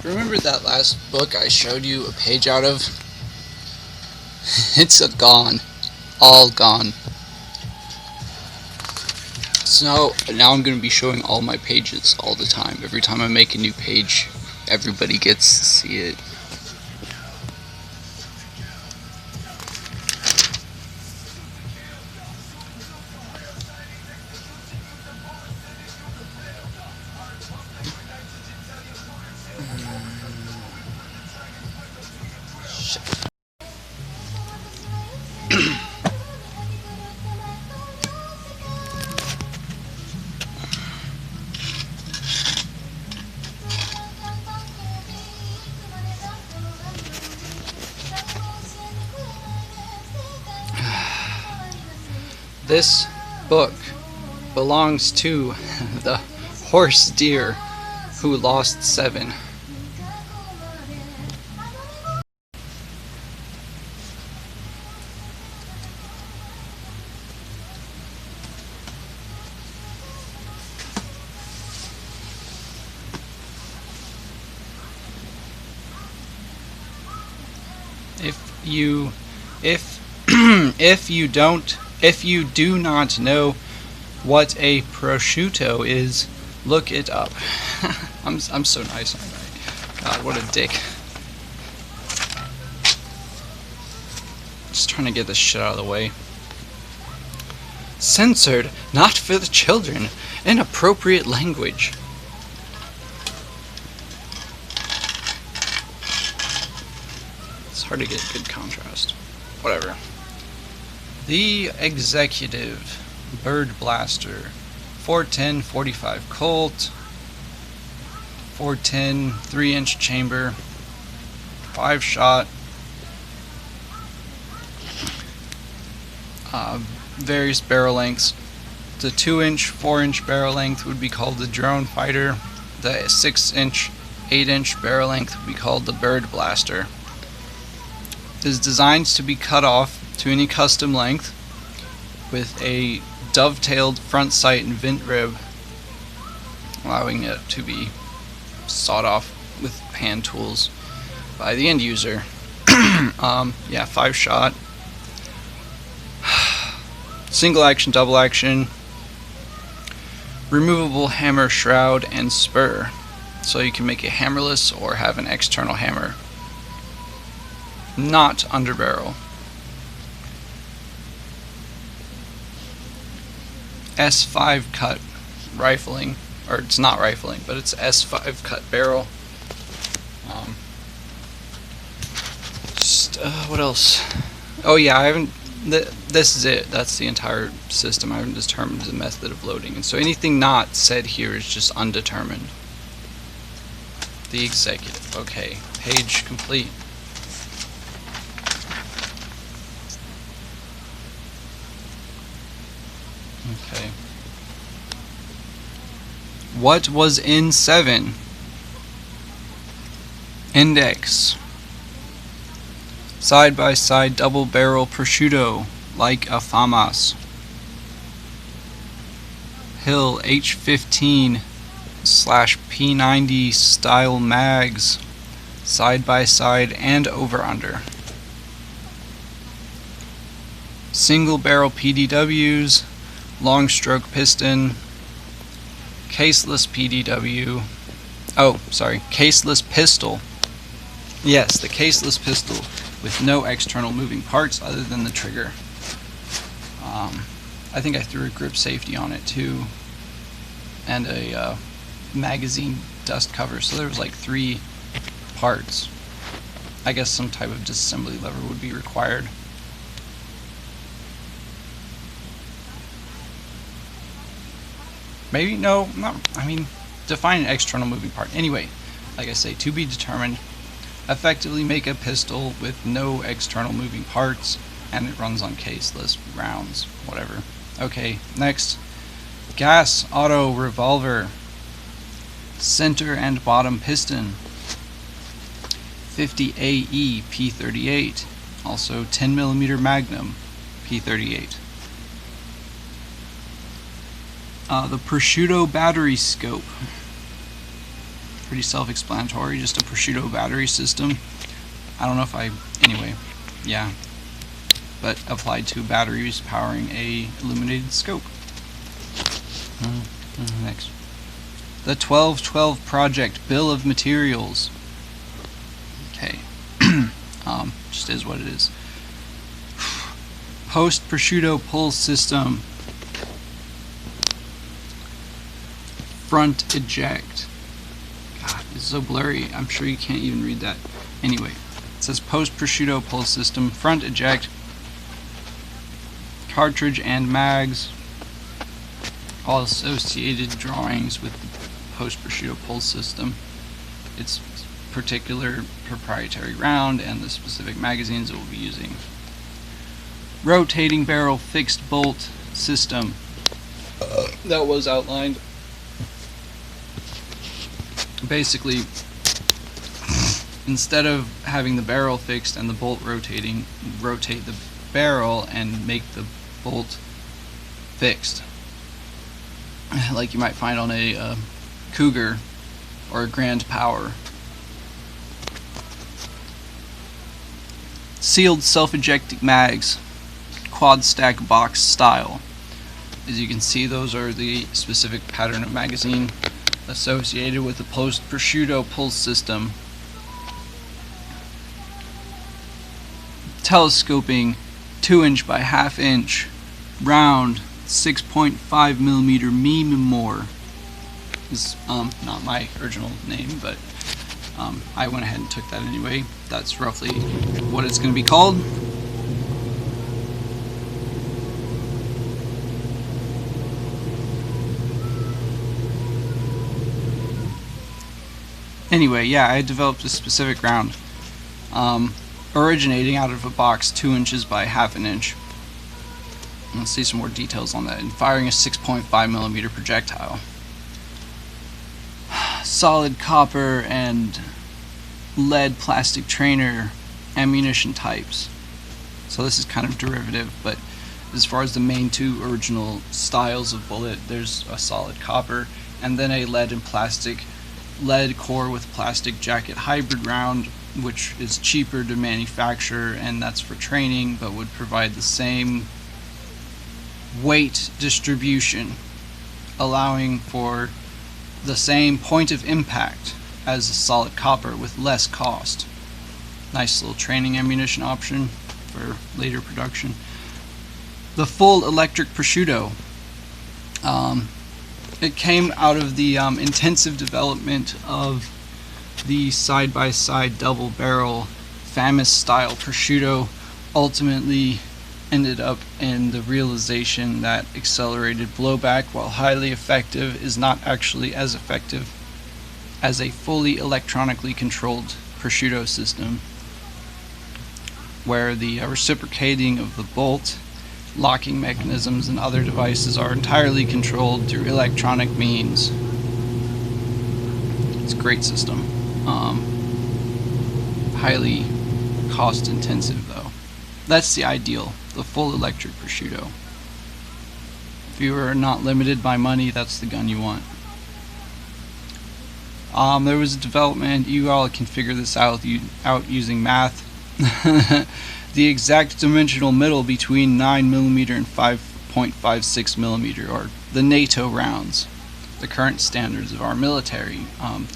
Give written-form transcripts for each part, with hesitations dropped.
Remember that last book I showed you a page out of? It's gone. All gone. So now I'm going to be showing all my pages all the time. Every time I make a new page, everybody gets to see it. This book belongs to the horse deer who lost 7. If you do not know what a prosciutto is, look it up. I'm so nice, aren't I? God, what a dick. Just trying to get this shit out of the way. Censored, not for the children. Inappropriate language. It's hard to get good contrast. Whatever. The Executive Bird Blaster 410 45 Colt 410 3-inch chamber 5-shot various barrel lengths. The 2-inch 4-inch barrel length would be called the Drone Fighter. The 6-inch 8-inch barrel length would be called the Bird Blaster. It is designed to be cut off to any custom length with a dovetailed front sight and vent rib, allowing it to be sawed off with hand tools by the end user. Yeah, 5-shot, single action, double action, removable hammer, shroud, and spur, so you can make it hammerless or have an external hammer. Not underbarrel. S5 cut rifling, or it's not rifling, but it's S5 cut barrel. What else? Oh yeah, I haven't. This is it. That's the entire system. I haven't determined the method of loading, and so anything not said here is just undetermined. The Executive. Okay, page complete. Okay. What was in 7? Index. Side by side double barrel prosciutto, like a FAMAS. Hill H15/P90 style mags, side by side and over under. Single barrel PDWs, long stroke piston, caseless PDW. Oh, sorry, caseless pistol. Yes, the caseless pistol with no external moving parts other than the trigger. I think I threw a grip safety on it too, and a magazine dust cover. So there was like 3 parts. I guess some type of disassembly lever would be required. Maybe, no, not, I mean, define an external moving part. Anyway, like I say, to be determined. Effectively make a pistol with no external moving parts, and it runs on caseless rounds, whatever. Okay, next. Gas auto revolver. Center and bottom piston. 50 AE P38. Also 10mm Magnum P38. The Prosciutto battery scope. pretty self-explanatory, just a Prosciutto battery system. I don't know if anyway, yeah, but applied to batteries powering a illuminated scope. Next. The 1212 Project Bill of Materials. Okay. Just is what it is. Post Prosciutto pull system. Front eject. God, it's so blurry. I'm sure you can't even read that. Anyway, it says post Prosciutto pull system. Front eject. Cartridge and mags. All associated drawings with the post Prosciutto pull system. Its particular proprietary round and the specific magazines it will be using. Rotating barrel fixed bolt system. That was outlined. Basically, instead of having the barrel fixed and the bolt rotating, rotate the barrel and make the bolt fixed, like you might find on a Cougar or a Grand Power. Sealed self-ejecting mags, quad stack box style. As you can see, those are the specific pattern of magazine associated with the post Prosciutto pull system. Telescoping 2" by 1/2 inch round 6.5mm Memore is not my original name, but I went ahead and took that anyway. That's roughly what it's going to be called. Anyway, yeah, I developed a specific round, originating out of a box 2" by 1/2 inch. Let's see some more details on that. And firing a 6.5mm projectile. Solid copper and lead plastic trainer ammunition types. So this is kind of derivative, but as far as the main two original styles of bullet, there's a solid copper and then a lead and plastic, lead core with plastic jacket hybrid round, which is cheaper to manufacture, and that's for training, but would provide the same weight distribution, allowing for the same point of impact as a solid copper with less cost. Nice little training ammunition option for later production. The full electric Prosciutto. It came out of the intensive development of the side-by-side double barrel FAMAS style Prosciutto. Ultimately ended up in the realization that accelerated blowback, while highly effective, is not actually as effective as a fully electronically controlled Prosciutto system, where the reciprocating of the bolt, locking mechanisms, and other devices are entirely controlled through electronic means. It's a great system. Highly cost intensive though. That's the ideal, the full electric Prosciutto. If you are not limited by money, that's the gun you want. There was a development, you all can figure this out using math. The exact dimensional middle between 9mm and 5.56mm, or the NATO rounds, the current standards of our military,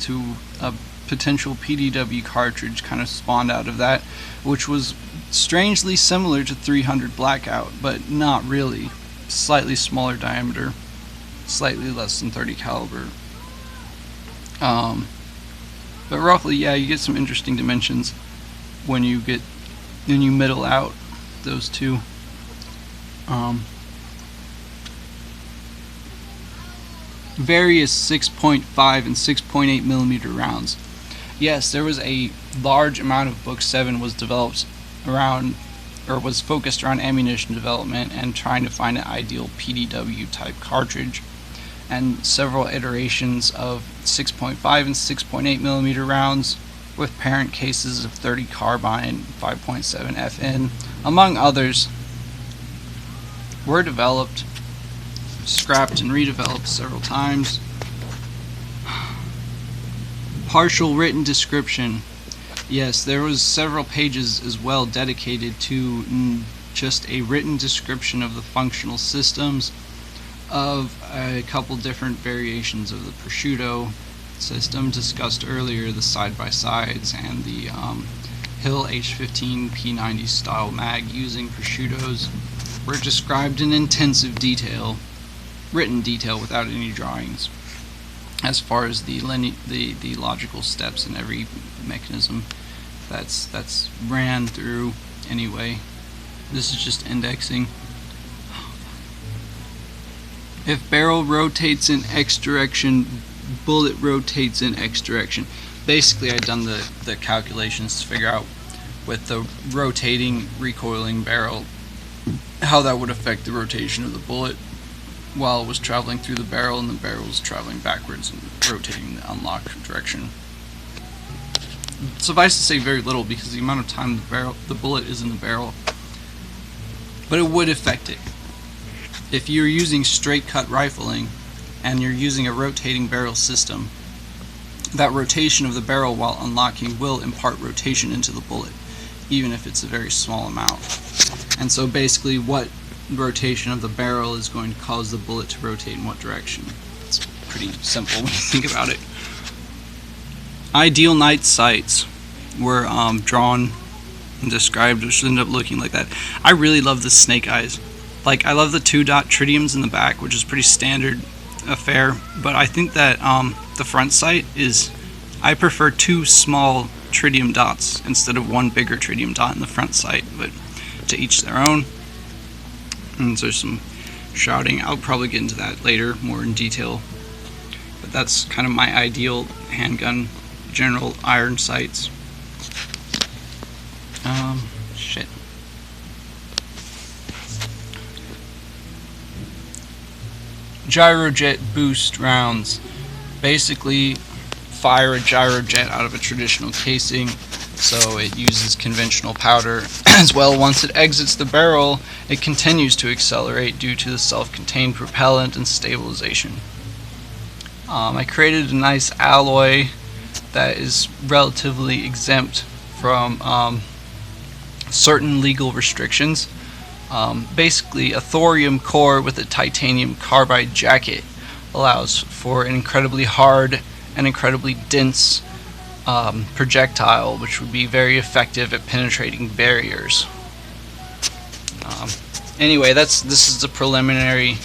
to a potential PDW cartridge kind of spawned out of that, which was strangely similar to 300 Blackout, but not really. Slightly smaller diameter, slightly less than 30 caliber. But roughly, yeah, you get some interesting dimensions when you middle out those two. Various 6.5 and 6.8mm rounds. Yes, there was a large amount of Book 7 was developed around, or was focused around ammunition development and trying to find an ideal PDW type cartridge, and several iterations of 6.5 and 6.8mm rounds with parent cases of 30 carbine, 5.7 FN, among others, were developed, scrapped and redeveloped several times. Partial written description. Yes, there was several pages as well dedicated to just a written description of the functional systems of a couple different variations of the Prosciutto system discussed earlier, the side-by-sides and the Hill H15 P90 style mag using Prosciuttos were described in intensive detail, written detail without any drawings, as far as the logical steps in every mechanism that's ran through. Anyway, this is just indexing. If barrel rotates in X direction, bullet rotates in X direction. Basically, I've done the calculations to figure out with the rotating, recoiling barrel how that would affect the rotation of the bullet while it was traveling through the barrel, and the barrel was traveling backwards and rotating the unlock direction. Suffice to say, very little, because the amount of time the bullet is in the barrel, but it would affect it. If you're using straight cut rifling and you're using a rotating barrel system, that rotation of the barrel while unlocking will impart rotation into the bullet, even if it's a very small amount. And so basically, what rotation of the barrel is going to cause the bullet to rotate in what direction? It's pretty simple when you think about it. Ideal night sights were drawn and described, which ended up looking like that. I really love the snake eyes. Like, I love the 2-dot tritiums in the back, which is pretty standard affair, but I think that the front sight is, I prefer 2 small tritium dots instead of 1 bigger tritium dot in the front sight, but to each their own. And there's some shouting. I'll probably get into that later more in detail, but that's kind of my ideal handgun general iron sights. Shit. Gyrojet boost rounds. Basically, fire a gyrojet out of a traditional casing, so it uses conventional powder as well. Once it exits the barrel, it continues to accelerate due to the self-contained propellant and stabilization. I created a nice alloy that is relatively exempt from certain legal restrictions. Basically, a thorium core with a titanium carbide jacket allows for an incredibly hard and incredibly dense projectile, which would be very effective at penetrating barriers. Anyway, this is the preliminary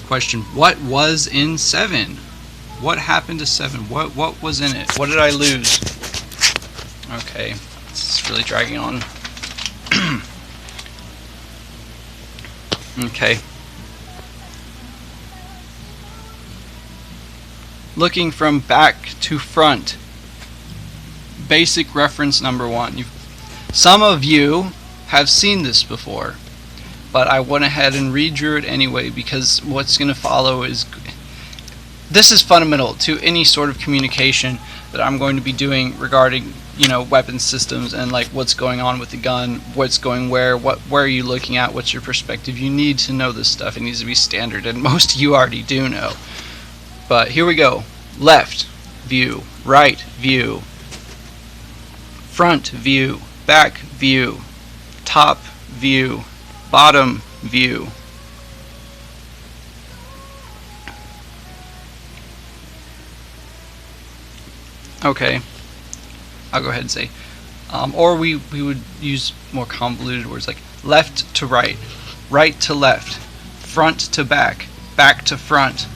question. What was in 7? What happened to 7? What was in it? What did I lose? Okay, this is really dragging on. Okay. Looking from back to front. Basic reference number 1. Some of you have seen this before, but I went ahead and redrew it anyway, because what's going to follow is, this is fundamental to any sort of communication that I'm going to be doing regarding, weapon systems and like what's going on with the gun, what's going where are you looking at, what's your perspective. You need to know this stuff. It needs to be standard, and most of you already do know. But here we go. Left view, right view, front view, back view, top view, bottom view. Okay, I'll go ahead and say, or we would use more convoluted words like left to right, right to left, front to back, back to front,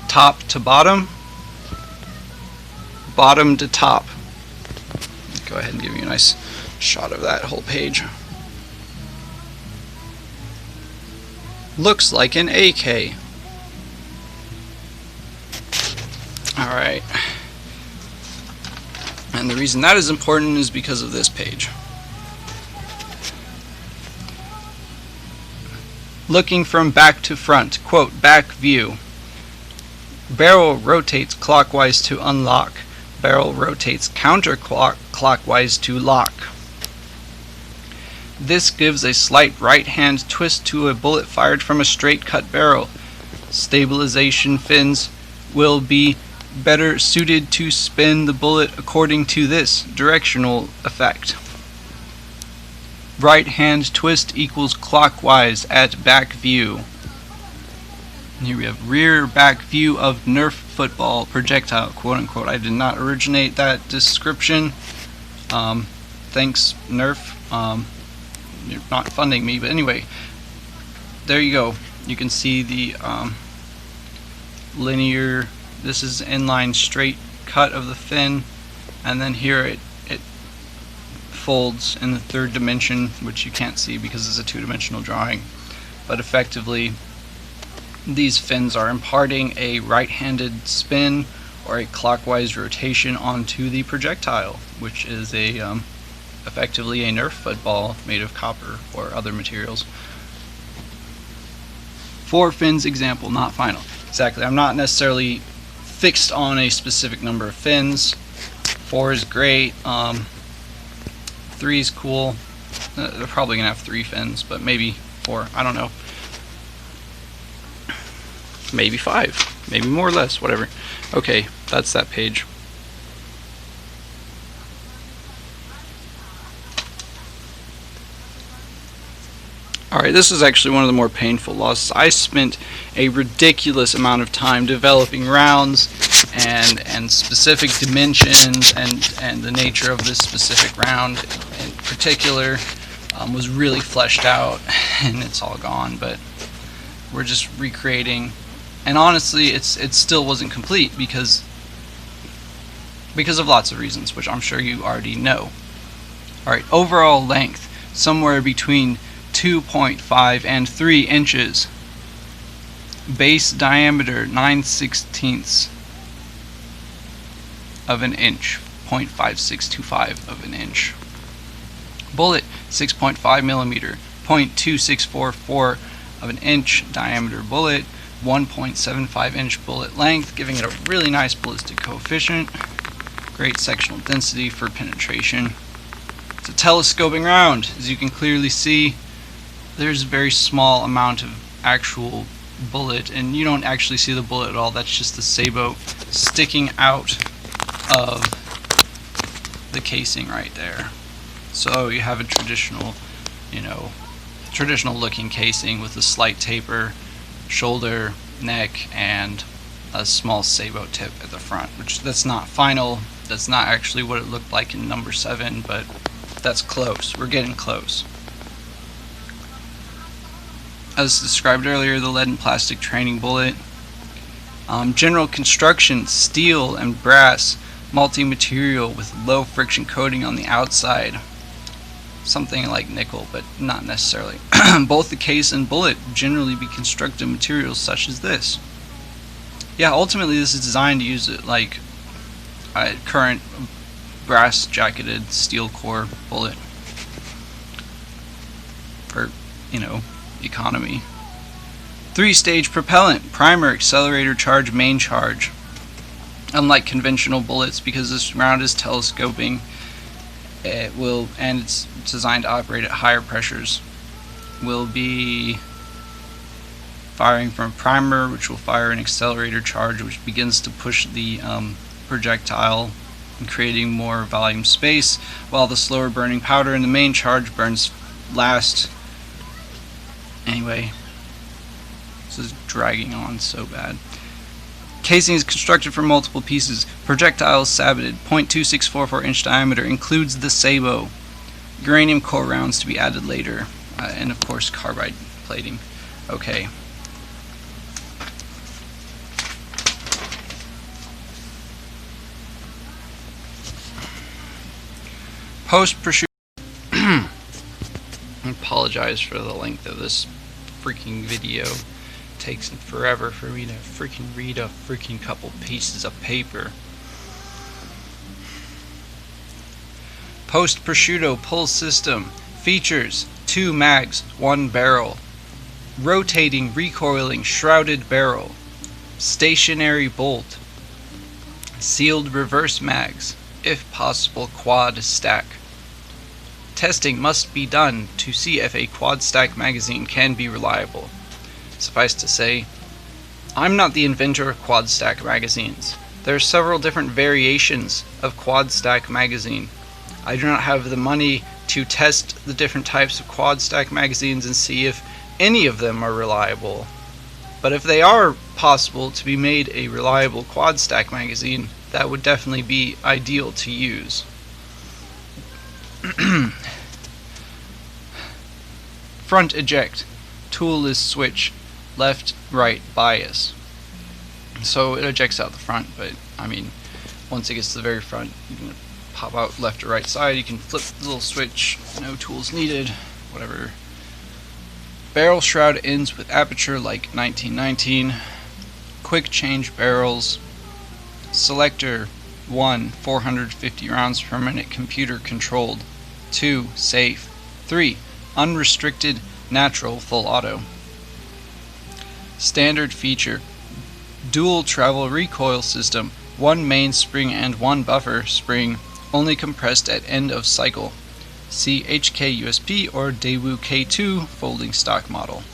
top to bottom, bottom to top. Go ahead and give you a nice shot of that whole page. Looks like an AK. Alright. And the reason that is important is because of this page. Looking from back to front, quote, back view. Barrel rotates clockwise to unlock. Barrel rotates counterclockwise to lock. This gives a slight right-hand twist to a bullet fired from a straight-cut barrel. Stabilization fins will be better suited to spin the bullet according to this directional effect. Right hand twist equals clockwise at back view. And here we have rear back view of Nerf football projectile, quote unquote. I did not originate that description. Thanks, Nerf. You're not funding me, but anyway, there you go. You can see the linear, this is inline straight cut of the fin, and then here it folds in the third dimension, which you can't see because it's a two-dimensional drawing. But effectively, these fins are imparting a right-handed spin or a clockwise rotation onto the projectile, which is a effectively a Nerf football made of copper or other materials. 4 fins example, not final. Exactly. I'm not necessarily fixed on a specific number of fins. 4 is great. 3 is cool. They're probably gonna have 3 fins, but maybe 4. I don't know. Maybe 5. Maybe more or less. Whatever. Okay, that's that page. Alright, this is actually one of the more painful losses. I spent a ridiculous amount of time developing rounds and specific dimensions and the nature of this specific round in particular was really fleshed out, and it's all gone, but we're just recreating. And honestly, it still wasn't complete because of lots of reasons, which I'm sure you already know. Alright, overall length, somewhere between 2.5 and 3 inches. Base diameter 9/16 of an inch, 0.5625 of an inch. Bullet 6.5 millimeter, 0.2644 of an inch diameter bullet, 1.75 inch bullet length, giving it a really nice ballistic coefficient. Great sectional density for penetration. It's a telescoping round, as you can clearly see. There's a very small amount of actual bullet, and you don't actually see the bullet at all. That's just the sabot sticking out of the casing right there. So you have a traditional, traditional looking casing with a slight taper, shoulder, neck, and a small sabot tip at the front, which that's not final. That's not actually what it looked like in number 7, but that's close. We're getting close. As described earlier, the lead and plastic training bullet. General construction, steel and brass, multi-material with low friction coating on the outside. Something like nickel, but not necessarily. Both the case and bullet generally be constructed materials such as this. Yeah, ultimately this is designed to use it like a current brass jacketed steel core bullet. For, economy. 3-stage propellant, primer, accelerator, charge, main charge. Unlike conventional bullets, because this round is telescoping, and it's designed to operate at higher pressures, will be firing from a primer, which will fire an accelerator charge, which begins to push the projectile and creating more volume space, while the slower burning powder in the main charge burns last. Anyway, this is dragging on so bad. Casing is constructed from multiple pieces. Projectile is saboted. 0.2644 inch diameter. Includes the sabot. Uranium core rounds to be added later. And of course carbide plating. Okay. Post-prosciutto. I apologize for the length of this freaking video. It takes forever for me to freaking read a freaking couple pieces of paper. Post-prosciutto pull system. Features 2 mags, 1 barrel. Rotating, recoiling, shrouded barrel. Stationary bolt. Sealed reverse mags. If possible, quad stack. Testing must be done to see if a quad stack magazine can be reliable. Suffice to say, I'm not the inventor of quad stack magazines. There are several different variations of quad stack magazine. I do not have the money to test the different types of quad stack magazines and see if any of them are reliable. But if they are possible to be made a reliable quad stack magazine, that would definitely be ideal to use. Front eject. Tool is switch. Left, right, bias. So it ejects out the front, but I mean, once it gets to the very front, you can pop out left or right side. You can flip the little switch. No tools needed. Whatever. Barrel shroud ends with aperture like 1919. Quick change barrels. Selector 1. 450 rounds per minute computer controlled. 2. Safe. 3. Unrestricted natural full auto. Standard feature. Dual travel recoil system. 1 main spring and 1 buffer spring, only compressed at end of cycle. See HK USP or Daewoo K2 folding stock model.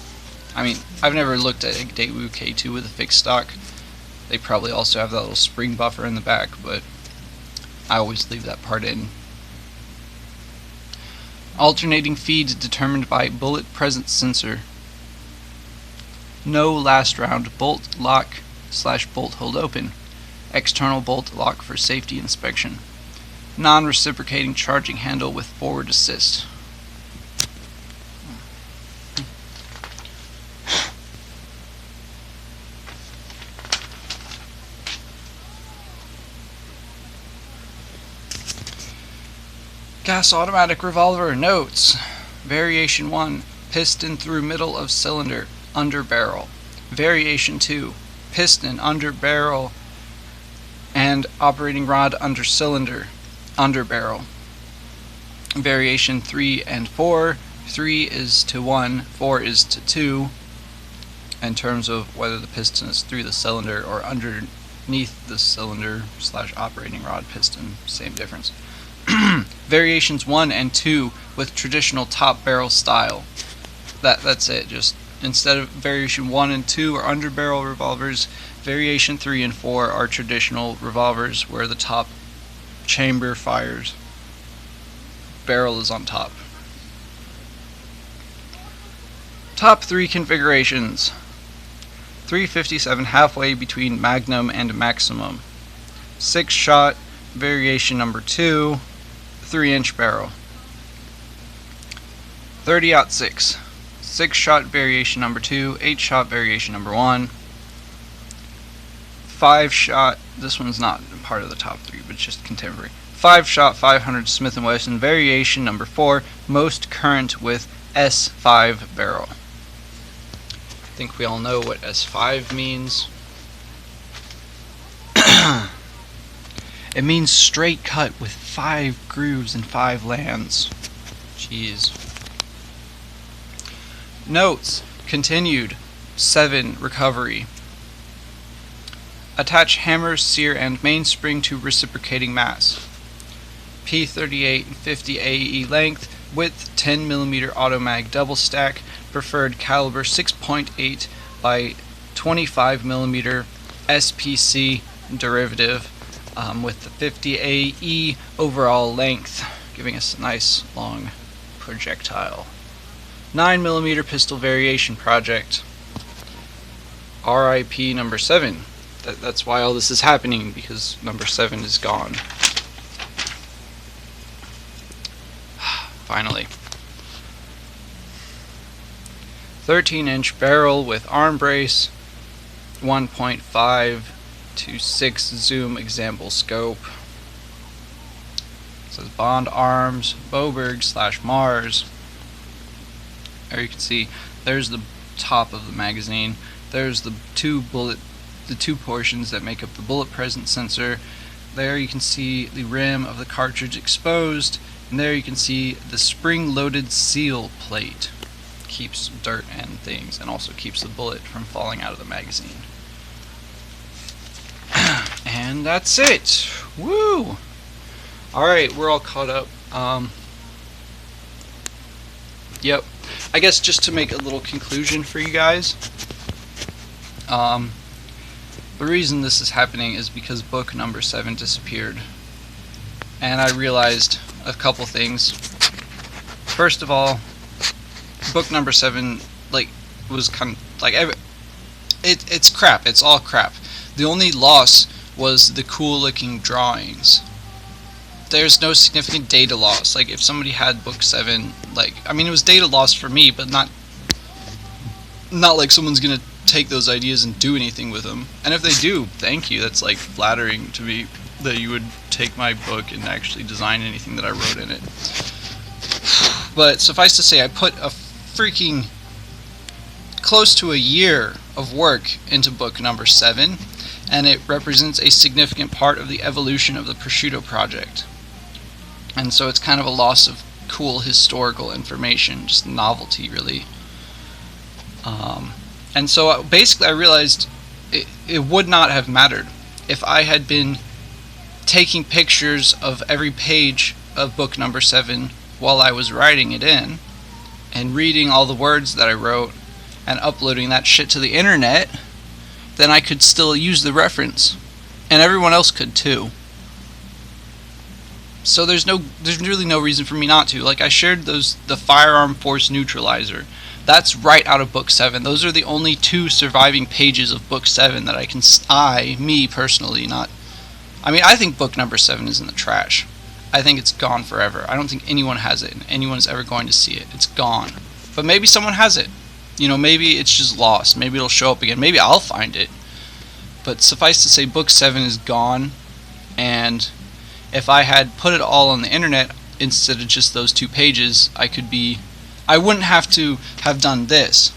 I mean, I've never looked at a Daewoo K2 with a fixed stock. They probably also have that little spring buffer in the back, but I always leave that part in. Alternating feed determined by bullet presence sensor. No last round bolt lock / bolt hold open. External bolt lock for safety inspection. Non-reciprocating charging handle with forward assist. Gas automatic revolver notes. Variation 1. Piston through middle of cylinder, under barrel. Variation 2. Piston under barrel and operating rod under cylinder, under barrel. Variation 3 and 4. 3 is to 1, 4 is to 2 in terms of whether the piston is through the cylinder or underneath the cylinder / operating rod piston, same difference. Variations 1 and 2 with traditional top barrel style. That's it. Just instead of variation 1 and 2 are under barrel revolvers, variation 3 and 4 are traditional revolvers where the top chamber fires. Barrel is on top. Top 3 configurations. 357 halfway between Magnum and Maximum. 6-shot variation number 2, 3-inch barrel. 30-06. 6-shot variation number 2, 8-shot variation number 1. 5-shot, this one's not part of the top 3, but just contemporary. 5-shot 500 Smith & Wesson variation number 4, most current with S5 barrel. I think we all know what S5 means. It means straight cut with 5 grooves and 5 lands. Jeez. Notes. Continued. 7. Recovery. Attach hammer, sear, and mainspring to reciprocating mass. P38 and 50 AE length, width 10mm automag double stack, preferred caliber 6.8 by 25mm SPC derivative with the 50 AE overall length, giving us a nice long projectile. 9mm pistol variation project. RIP number 7. That's why all this is happening, because number 7 is gone. Finally. 13-inch barrel with arm brace, 1.5 to 6 zoom example scope. It says Bond Arms, Boberg / Mars. There you can see, there's the top of the magazine. There's the two portions that make up the bullet presence sensor. There you can see the rim of the cartridge exposed, and there you can see the spring-loaded seal plate. Keeps dirt and things, and also keeps the bullet from falling out of the magazine. And that's it. Woo! Alright, we're all caught up. Yep. I guess just to make a little conclusion for you guys. The reason this is happening is because book number 7 disappeared. And I realized a couple things. First of all, book number 7, like, was kind of, like, it's crap. It's all crap. The only loss was the cool looking drawings. There's no significant data loss. Like, if somebody had book 7, like, I mean, it was data loss for me, but not like someone's gonna take those ideas and do anything with them. And if they do, thank you. That's like flattering to me that you would take my book and actually design anything that I wrote in it. But suffice to say, I put a freaking close to a year of work into book number 7, and it represents a significant part of the evolution of the Prosciutto project. And so it's kind of a loss of cool historical information, just novelty, really. And so basically I realized it would not have mattered if I had been taking pictures of every page of book number 7 while I was writing it in, and reading all the words that I wrote and uploading that shit to the internet. Then I could still use the reference, and everyone else could too. So there's really no reason for me not to. Like, I shared the firearm force neutralizer. That's right out of book 7. Those are the only 2 surviving pages of book 7 that me personally, I think book number 7 is in the trash. I think it's gone forever. I don't think anyone has it, and anyone's ever going to see it. It's gone. But maybe someone has it. You know, maybe it's just lost. Maybe it'll show up again. Maybe I'll find it. But suffice to say, book 7 is gone, and if I had put it all on the internet instead of just those 2 pages, I wouldn't have to have done this,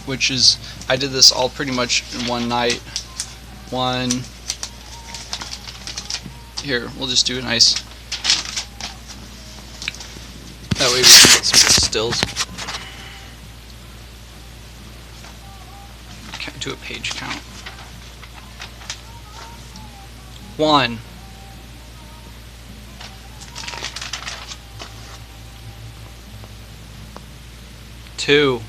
which is, I did this all pretty much in one night. Here, we'll just do a nice, that way we can get some stills. Do a page count. 1, 2,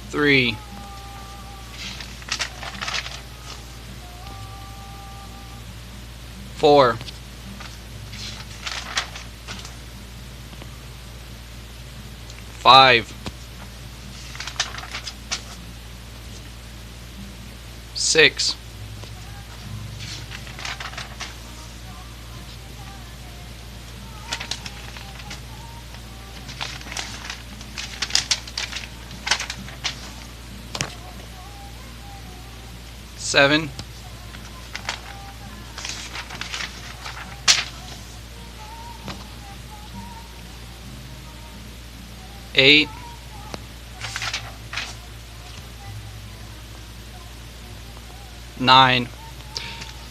3, 4, 5, 6, 7, 8, 9.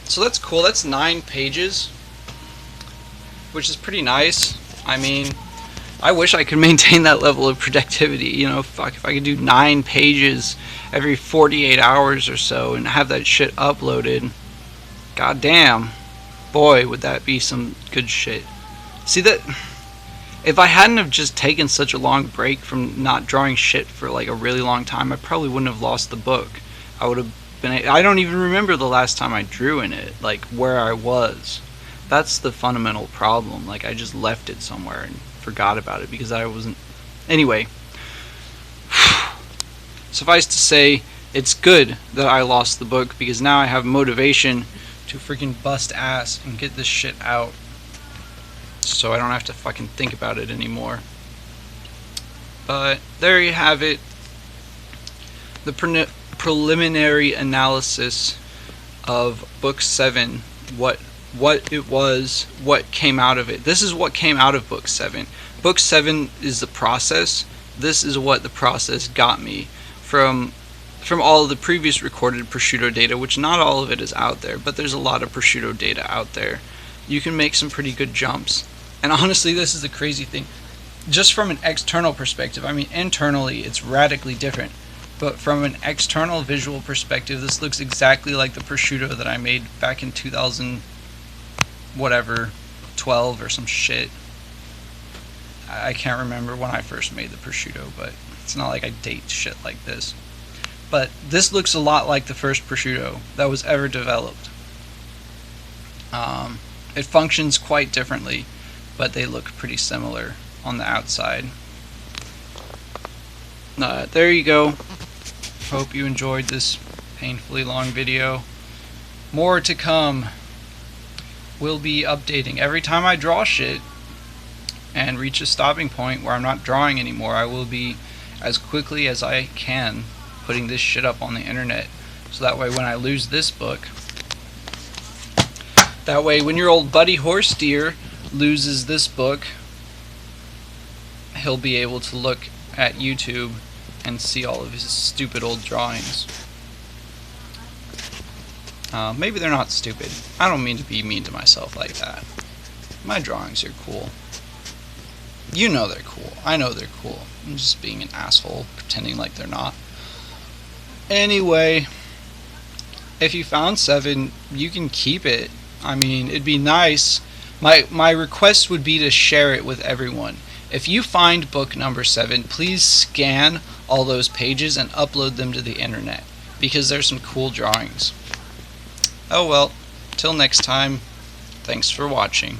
So that's cool. That's 9 pages, which is pretty nice. I mean, I wish I could maintain that level of productivity. You know, fuck, if I could do 9 pages every 48 hours or so and have that shit uploaded, goddamn, boy, would that be some good shit. See, that if I hadn't have just taken such a long break from not drawing shit for like a really long time, I probably wouldn't have lost the book. I would have been, I don't even remember the last time I drew in it, like where I was. That's the fundamental problem. Like, I just left it somewhere and forgot about it because I wasn't. Anyway, suffice to say, it's good that I lost the book, because now I have motivation to freaking bust ass and get this shit out, so I don't have to fucking think about it anymore. But there you have it, the preliminary analysis of book 7, what it was, what came out of it. This is what came out of book 7. Book 7 is the process. This is what the process got me from all of the previous recorded prosciutto data, which not all of it is out there, but there's a lot of prosciutto data out there. You can make some pretty good jumps. And honestly, this is the crazy thing. Just from an external perspective, I mean, internally it's radically different, but from an external visual perspective, this looks exactly like the prosciutto that I made back in 2000 whatever 12 or some shit. I can't remember when I first made the prosciutto, but It's not like I date shit like this. But this looks a lot like the first prosciutto that was ever developed. It functions quite differently, but they look pretty similar on the outside. There you go. Hope you enjoyed this painfully long video. More to come. We'll be updating every time I draw shit and reach a stopping point where I'm not drawing anymore. I will be, as quickly as I can, putting this shit up on the internet, so that way when I lose this book, that way when your old buddy Horse Deer loses this book, he'll be able to look at YouTube and see all of his stupid old drawings. Maybe they're not stupid. I don't mean to be mean to myself like that. My drawings are cool. You know they're cool. I know they're cool. I'm just being an asshole, pretending like they're not. Anyway, if you found 7, you can keep it. I mean, it'd be nice. My request would be to share it with everyone. If you find book number 7, please scan all those pages and upload them to the internet, because there's some cool drawings. Oh well, till next time, thanks for watching.